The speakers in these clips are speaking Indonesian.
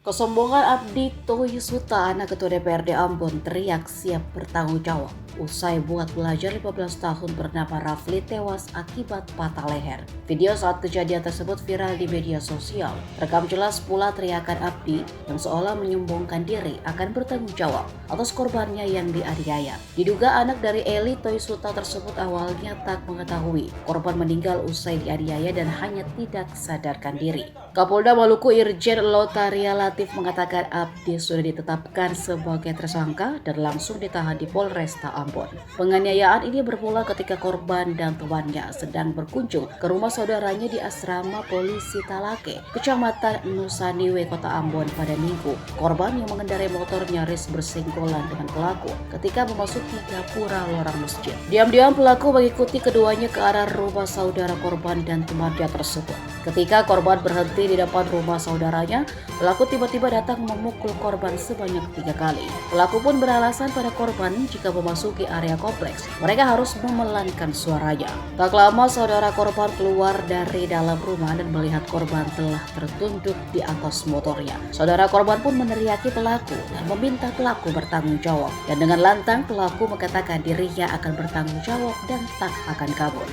Kesombongan Abdi Toyisuta, anak Ketua DPRD Ambon, teriak siap bertanggung jawab usai buat pelajar 15 tahun bernama Rafli tewas akibat patah leher. Video saat kejadian tersebut viral di media sosial. Rekam jelas pula teriakan Abdi yang seolah menyombongkan diri akan bertanggung jawab atas korbannya yang dianiaya. Diduga anak dari Eli Toyisuta tersebut awalnya tak mengetahui korban meninggal usai dianiaya dan hanya tidak sadarkan diri. Kapolda Maluku Irjen Lotaria Latif mengatakan Abdi sudah ditetapkan sebagai tersangka dan langsung ditahan di Polresta Ambon. Penganiayaan ini bermula ketika korban dan temannya sedang berkunjung ke rumah saudaranya di asrama polisi Talake, Kecamatan Nusaniwe, Kota Ambon pada Minggu. Korban yang mengendarai motor nyaris bersenggolan dengan pelaku ketika memasuki gapura lorong masjid. Diam-diam pelaku mengikuti keduanya ke arah rumah saudara korban dan temannya tersebut. Ketika korban berhenti di depan rumah saudaranya, pelaku tiba-tiba datang memukul korban sebanyak 3 kali. Pelaku pun beralasan pada korban jika memasuki area kompleks, mereka harus memelankan suaranya. Tak lama saudara korban keluar dari dalam rumah dan melihat korban telah tertunduk di atas motornya. Saudara korban pun meneriaki pelaku dan meminta pelaku bertanggung jawab. Dan dengan lantang pelaku mengatakan dirinya akan bertanggung jawab dan tak akan kabur.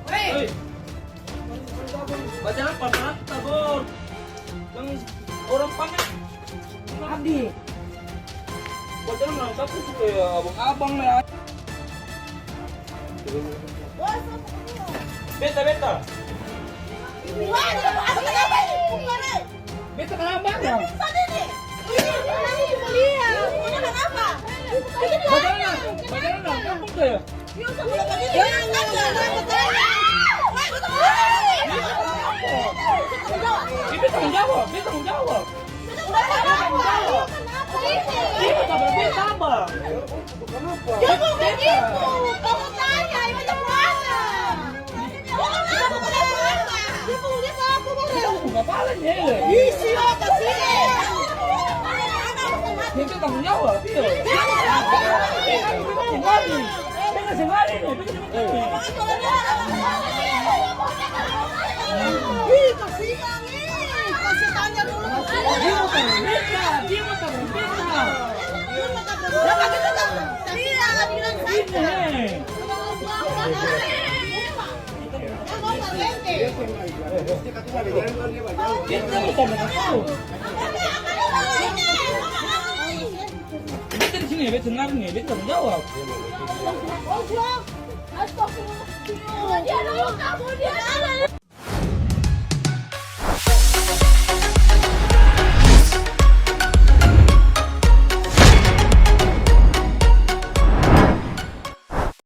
Hei! Baca apa? Tabur. Yang orang pamer. Abdi. Baca nama tapi suka ya abang-abang lah. Beta. Beta kenapa ya? Baca kamu tuh ya? Dia tanggung jawab. Dia sabar. Jangan begitu, kamu tanya, ini macam mana? Jangan apa? Dia aku boleh. Nggak paling ya. Isi atas sini. Dia tanggung jawab. Dia sembari nih. Kasihan nih, kasih tanya dulu. Dia mau tahu. Beta di sini, beta dengar nih, beta tanggung jawab. Astagfirullah. Dia ada kamu, dia ada.